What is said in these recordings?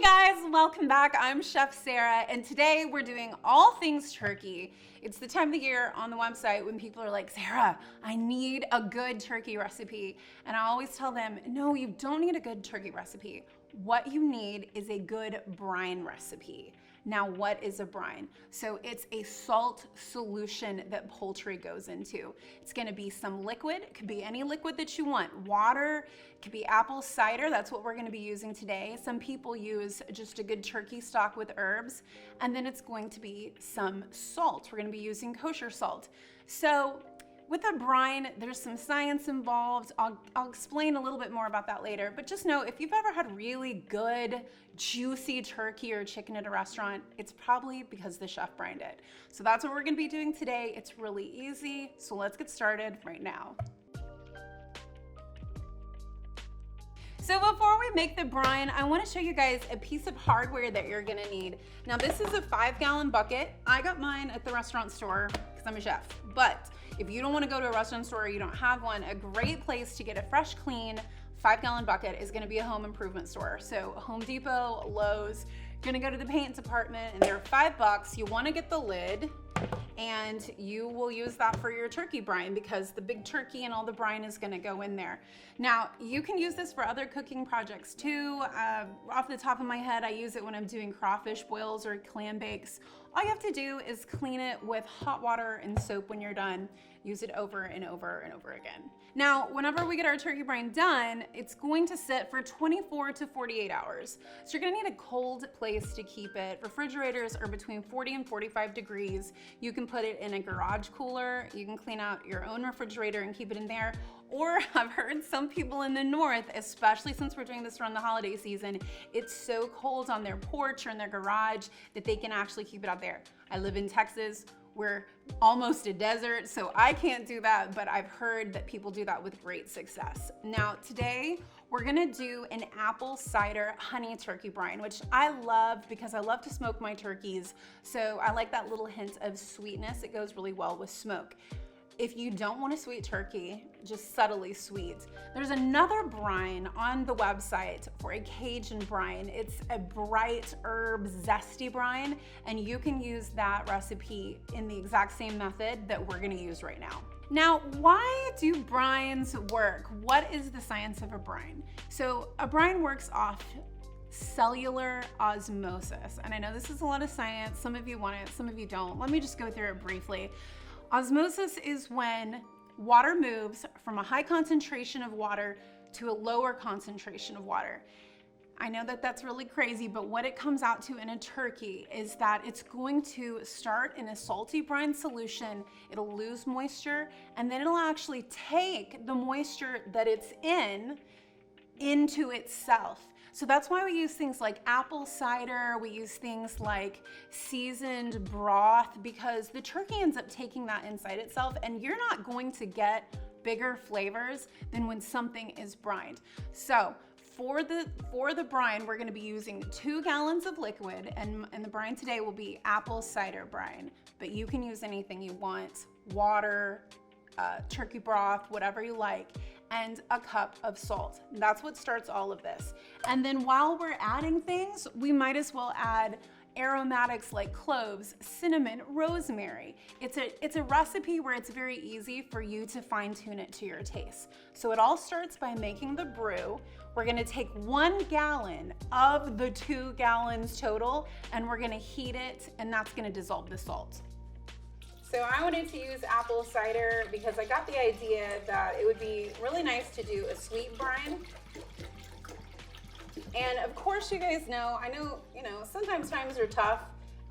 guys, welcome back. I'm Chef Sarah, and today we're doing all things turkey. It's the time of the year on the website when people are like, Sarah, I need a good turkey recipe. And I always tell them, no, you don't need a good turkey recipe. What you need is a good brine recipe. Now, what is a brine? So it's a salt solution that poultry goes into. It's gonna be some liquid, it could be any liquid that you want. Water, it could be apple cider, that's what we're gonna be using today. Some people use just a good turkey stock with herbs, and then it's going to be some salt. We're gonna be using kosher salt. So with a brine, there's some science involved. I'll explain a little bit more about that later, but just know if you've ever had really good, juicy turkey or chicken at a restaurant, it's probably because the chef brined it. So that's what we're gonna be doing today. It's really easy, so let's get started right now. So before we make the brine, I wanna show you guys a piece of hardware that you're gonna need. Now this is a 5-gallon bucket. I got mine at the restaurant store because I'm a chef, but if you don't want to go to a restaurant store or you don't have one, a great place to get a fresh, clean 5-gallon bucket is going to be a home improvement store. So Home Depot, Lowe's, you're going to go to the paint department and they're $5. You want to get the lid and you will use that for your turkey brine because the big turkey and all the brine is going to go in there. Now, you can use this for other cooking projects too. Off the top of my head, I use it when I'm doing crawfish boils or clam bakes. All you have to do is clean it with hot water and soap when you're done. Use it over and over and over again. Now, whenever we get our turkey brine done, it's going to sit for 24 to 48 hours. So you're gonna need a cold place to keep it. Refrigerators are between 40 and 45 degrees. You can put it in a garage cooler. You can clean out your own refrigerator and keep it in there. Or I've heard some people in the north, especially since we're doing this around the holiday season, it's so cold on their porch or in their garage that they can actually keep it out there. I live in Texas. We're almost a desert, so I can't do that, but I've heard that people do that with great success. Now, today, we're gonna do an apple cider honey turkey brine, which I love because I love to smoke my turkeys, so I like that little hint of sweetness. It goes really well with smoke. If you don't want a sweet turkey, just subtly sweet, there's another brine on the website for a Cajun brine. It's a bright herb zesty brine, and you can use that recipe in the exact same method that we're gonna use right now. Now, why do brines work? What is the science of a brine? So a brine works off cellular osmosis. And I know this is a lot of science. Some of you want it, some of you don't. Let me just go through it briefly. Osmosis is when water moves from a high concentration of water to a lower concentration of water. I know that that's really crazy, but what it comes out to in a turkey is that it's going to start in a salty brine solution, it'll lose moisture, and then it'll actually take the moisture that it's in into itself. So that's why we use things like apple cider, we use things like seasoned broth, because the turkey ends up taking that inside itself, and you're not going to get bigger flavors than when something is brined. So for the brine, we're gonna be using 2 gallons of liquid, and the brine today will be apple cider brine, but you can use anything you want, water, turkey broth, whatever you like, and a cup of salt. That's what starts all of this. And then while we're adding things, we might as well add aromatics like cloves, cinnamon, rosemary. It's a recipe where it's very easy for you to fine tune it to your taste. So it all starts by making the brew. We're gonna take 1 gallon of the 2 gallons total, and we're gonna heat it, and that's gonna dissolve the salt. So I wanted to use apple cider because I got the idea that it would be really nice to do a sweet brine. And of course, you guys know, I know, sometimes times are tough.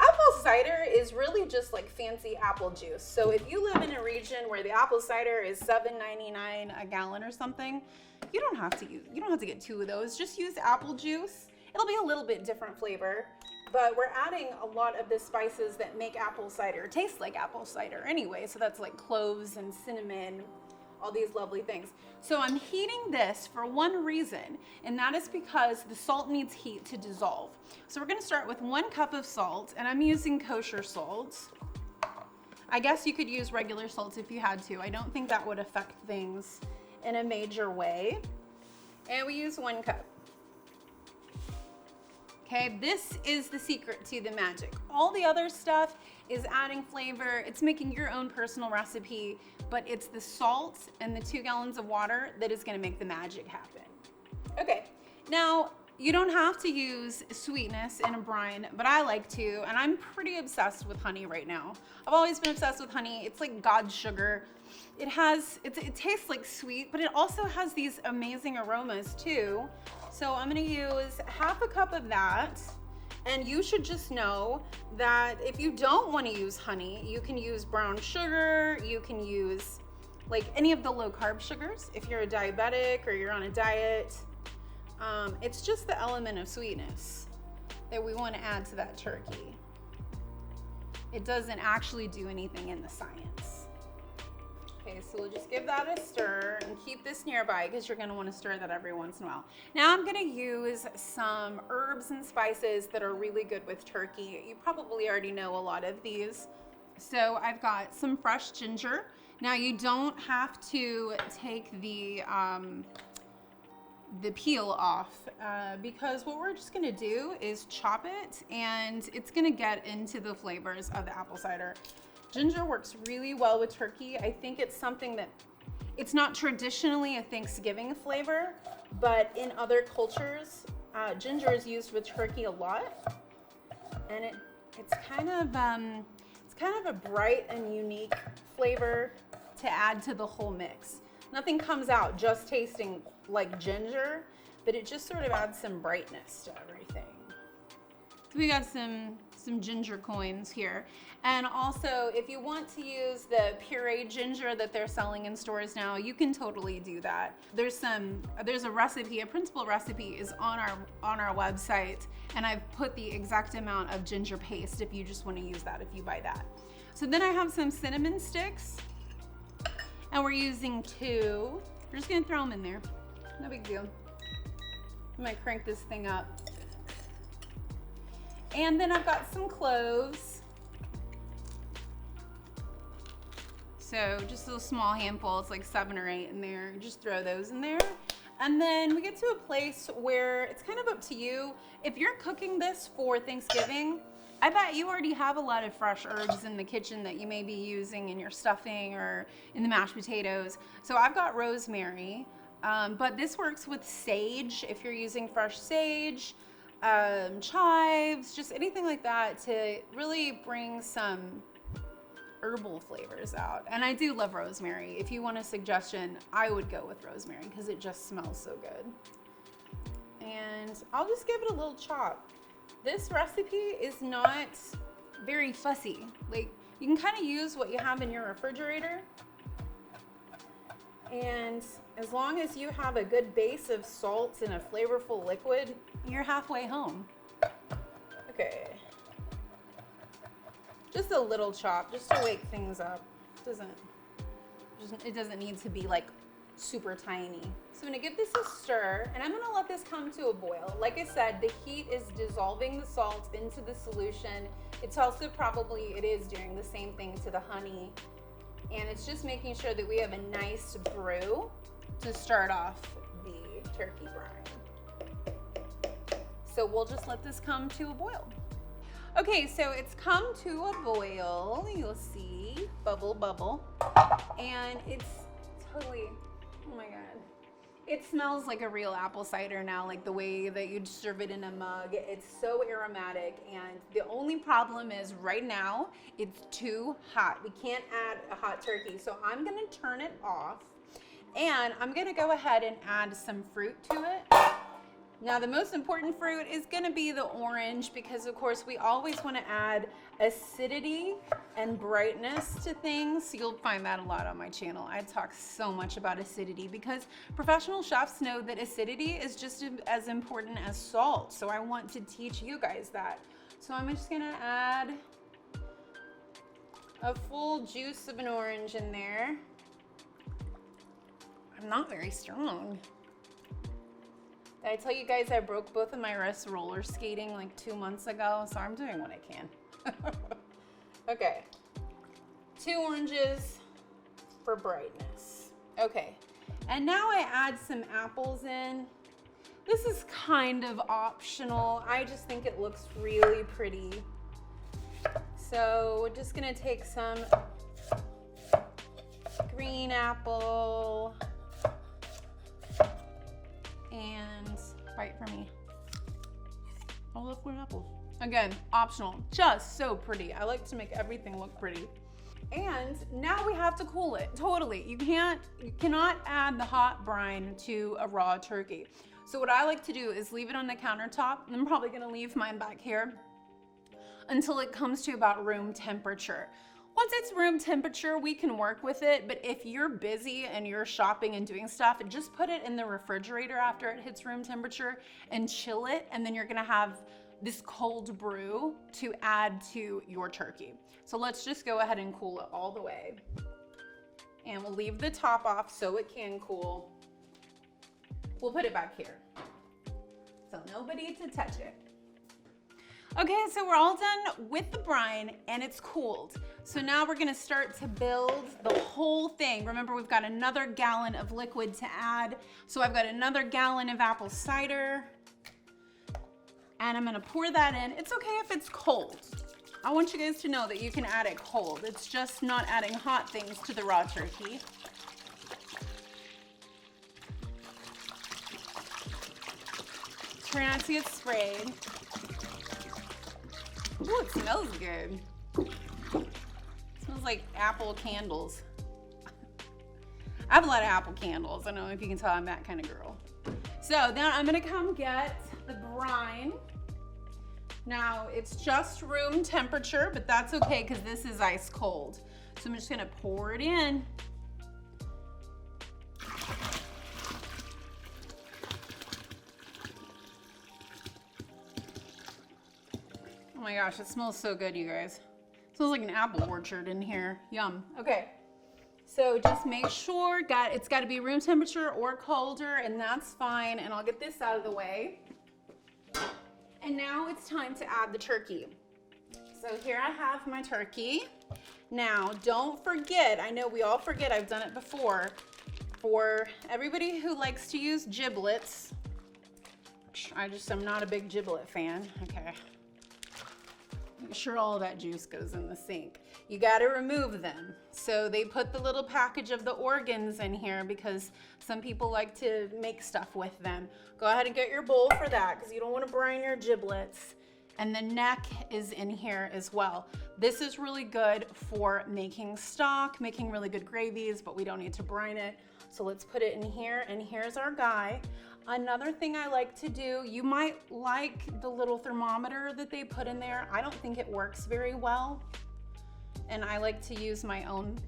Apple cider is really just like fancy apple juice. So if you live in a region where the apple cider is $7.99 a gallon or something, you don't have to get 2 of those. Just use apple juice. It'll be a little bit different flavor. But we're adding a lot of the spices that make apple cider taste like apple cider anyway. So that's like cloves and cinnamon, all these lovely things. So I'm heating this for one reason, and that is because the salt needs heat to dissolve. So we're gonna start with 1 cup of salt, and I'm using kosher salt. I guess you could use regular salt if you had to. I don't think that would affect things in a major way. And we use 1 cup. Okay, this is the secret to the magic. All the other stuff is adding flavor. It's making your own personal recipe, but it's the salt and the 2 gallons of water that is gonna make the magic happen. Okay, now you don't have to use sweetness in a brine, but I like to, and I'm pretty obsessed with honey right now. I've always been obsessed with honey. It's like God's sugar. It tastes like sweet, but it also has these amazing aromas too. So I'm gonna use half a cup of that. And you should just know that if you don't wanna use honey, you can use brown sugar, you can use like any of the low carb sugars if you're a diabetic or you're on a diet. It's just the element of sweetness that we wanna add to that turkey. It doesn't actually do anything in the science. Okay, so we'll just give that a stir and keep this nearby because you're gonna wanna stir that every once in a while. Now I'm gonna use some herbs and spices that are really good with turkey. You probably already know a lot of these. So I've got some fresh ginger. Now you don't have to take the peel off because what we're just gonna do is chop it and it's gonna get into the flavors of the apple cider. Ginger works really well with turkey. I think it's something that, it's not traditionally a Thanksgiving flavor, but in other cultures, ginger is used with turkey a lot. And it's kind of a bright and unique flavor to add to the whole mix. Nothing comes out just tasting like ginger, but it just sort of adds some brightness to everything. So we got some ginger coins here. And also, if you want to use the pureed ginger that they're selling in stores now, you can totally do that. There's a recipe, a principal recipe is on our website, and I've put the exact amount of ginger paste if you just want to use that, if you buy that. So then I have some cinnamon sticks, and we're using 2. We're just gonna throw them in there. No big deal. I might crank this thing up. And then I've got some cloves. So just a little small handful, it's like 7 or 8 in there. Just throw those in there. And then we get to a place where it's kind of up to you. If you're cooking this for Thanksgiving, I bet you already have a lot of fresh herbs in the kitchen that you may be using in your stuffing or in the mashed potatoes. So I've got rosemary, but this works with sage if you're using fresh sage, chives, just anything like that to really bring some herbal flavors out. And I do love rosemary. If you want a suggestion, I would go with rosemary because it just smells so good. And I'll just give it a little chop. This recipe is not very fussy. Like, you can kind of use what you have in your refrigerator. And as long as you have a good base of salt and a flavorful liquid, you're halfway home. Okay. Just a little chop, just to wake things up. It doesn't need to be like super tiny. So I'm gonna give this a stir, and I'm gonna let this come to a boil. Like I said, the heat is dissolving the salt into the solution. It's also it is doing the same thing to the honey. And it's just making sure that we have a nice brew to start off the turkey brine. So we'll just let this come to a boil. Okay, so it's come to a boil. You'll see, bubble, bubble. And it's totally, oh my God. It smells like a real apple cider now, like the way that you'd serve it in a mug. It's so aromatic, and the only problem is right now, it's too hot. We can't add a hot turkey, so I'm gonna turn it off, and I'm gonna go ahead and add some fruit to it. Now, the most important fruit is gonna be the orange because, of course, we always wanna add acidity and brightness to things. You'll find that a lot on my channel. I talk so much about acidity because professional chefs know that acidity is just as important as salt. So I want to teach you guys that. So I'm just gonna add a full juice of an orange in there. I'm not very strong. Did I tell you guys I broke both of my wrists roller skating like 2 months ago? So I'm doing what I can. Okay, 2 oranges for brightness. Okay, and now I add some apples in. This is kind of optional. I just think it looks really pretty. So we're just gonna take some green apple and bite for me. I love green apples. Again, optional, just so pretty. I like to make everything look pretty. And now we have to cool it, totally. You cannot add the hot brine to a raw turkey. So what I like to do is leave it on the countertop, and I'm probably gonna leave mine back here until it comes to about room temperature. Once it's room temperature, we can work with it, but if you're busy and you're shopping and doing stuff, just put it in the refrigerator after it hits room temperature and chill it, and then you're gonna have this cold brew to add to your turkey. So let's just go ahead and cool it all the way. And we'll leave the top off so it can cool. We'll put it back here, so nobody to touch it. Okay, so we're all done with the brine and it's cooled. So now we're gonna start to build the whole thing. Remember, we've got another gallon of liquid to add. So I've got another gallon of apple cider, and I'm gonna pour that in. It's okay if it's cold. I want you guys to know that you can add it cold. It's just not adding hot things to the raw turkey. Try not to get sprayed. Ooh, it smells good. It smells like apple candles. I have a lot of apple candles. I don't know if you can tell I'm that kind of girl. So then I'm gonna come get the brine. Now it's just room temperature, but that's okay because this is ice cold. So I'm just gonna pour it in. Oh my gosh, it smells so good, you guys. It smells like an apple orchard in here. Yum. Okay. So just make sure it's got to be room temperature or colder, and that's fine. And I'll get this out of the way. And now it's time to add the turkey. So here I have my turkey. Now, don't forget, I know we all forget, I've done it before. For everybody who likes to use giblets, I'm not a big giblet fan. Okay. Make sure all that juice goes in the sink. You got to remove them. So they put the little package of the organs in here because some people like to make stuff with them. Go ahead and get your bowl for that because you don't want to brine your giblets. And the neck is in here as well. This is really good for making stock, making really good gravies, but we don't need to brine it. So let's put it in here, and here's our guy. Another thing I like to do, you might like the little thermometer that they put in there. I don't think it works very well. And I like to use my own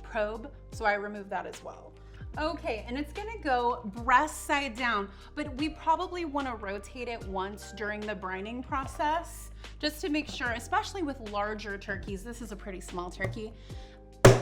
probe, so I remove that as well. Okay, and it's gonna go breast side down, but we probably wanna rotate it once during the brining process, just to make sure, especially with larger turkeys. This is a pretty small turkey.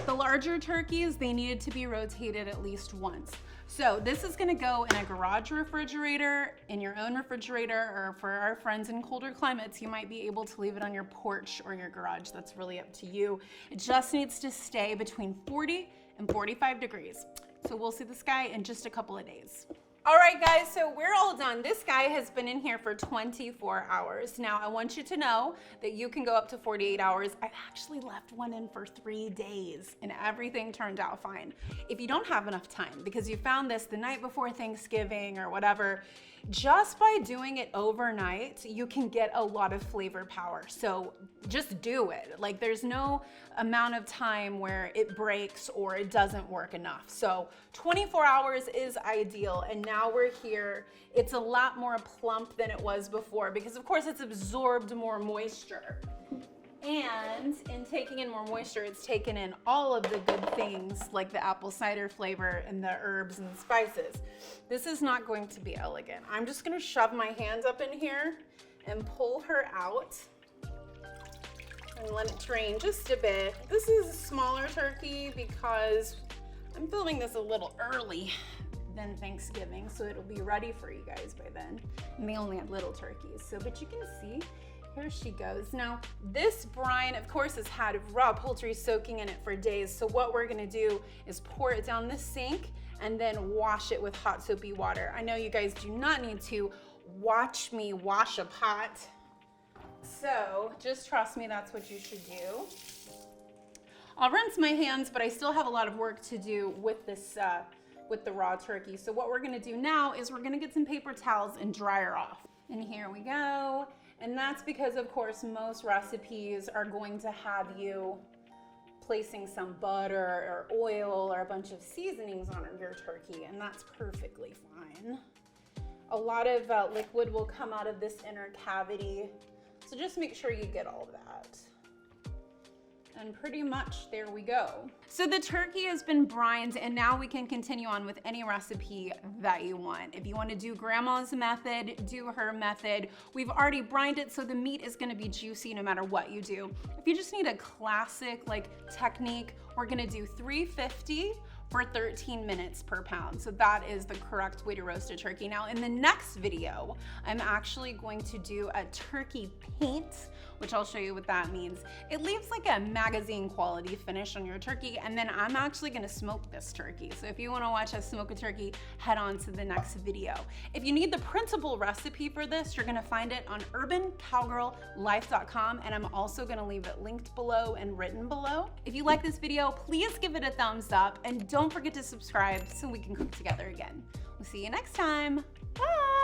The larger turkeys, they needed to be rotated at least once. So this is gonna go in a garage refrigerator, in your own refrigerator, or for our friends in colder climates, you might be able to leave it on your porch or your garage. That's really up to you. It just needs to stay between 40 and 45 degrees. So we'll see this guy in just a couple of days. All right, guys, so we're all done. This guy has been in here for 24 hours. Now, I want you to know that you can go up to 48 hours. I actually left one in for 3 days, and everything turned out fine. If you don't have enough time, because you found this the night before Thanksgiving or whatever, just by doing it overnight, you can get a lot of flavor power. So just do it. Like, there's no amount of time where it breaks or it doesn't work enough. So 24 hours is ideal. And now we're here. It's a lot more plump than it was before because, of course, it's absorbed more moisture. And in taking in more moisture, it's taken in all of the good things like the apple cider flavor and the herbs and the spices. This is not going to be elegant. I'm just gonna shove my hands up in here and pull her out and let it drain just a bit. This is a smaller turkey because I'm filming this a little early than Thanksgiving, so it'll be ready for you guys by then. And they only have little turkeys, but you can see, here she goes. Now, this brine, of course, has had raw poultry soaking in it for days. So what we're gonna do is pour it down the sink and then wash it with hot soapy water. I know you guys do not need to watch me wash a pot, so just trust me, that's what you should do. I'll rinse my hands, but I still have a lot of work to do with this, with the raw turkey. So what we're gonna do now is we're gonna get some paper towels and dry her off. And here we go. And that's because, of course, most recipes are going to have you placing some butter or oil or a bunch of seasonings on your turkey, and that's perfectly fine. A lot of liquid will come out of this inner cavity, so just make sure you get all of that. And pretty much there we go. So the turkey has been brined, and now we can continue on with any recipe that you want. If you want to do grandma's method, do her method. We've already brined it, so the meat is going to be juicy no matter what you do. If you just need a classic technique, we're going to do 350 for 13 minutes per pound. So that is the correct way to roast a turkey. Now in the next video, I'm actually going to do a turkey paint, which I'll show you what that means. It leaves like a magazine quality finish on your turkey, and then I'm actually gonna smoke this turkey. So if you wanna watch us smoke a turkey, head on to the next video. If you need the printable recipe for this, you're gonna find it on urbancowgirllife.com, and I'm also gonna leave it linked below and written below. If you like this video, please give it a thumbs up, and don't forget to subscribe so we can cook together again. We'll see you next time. Bye.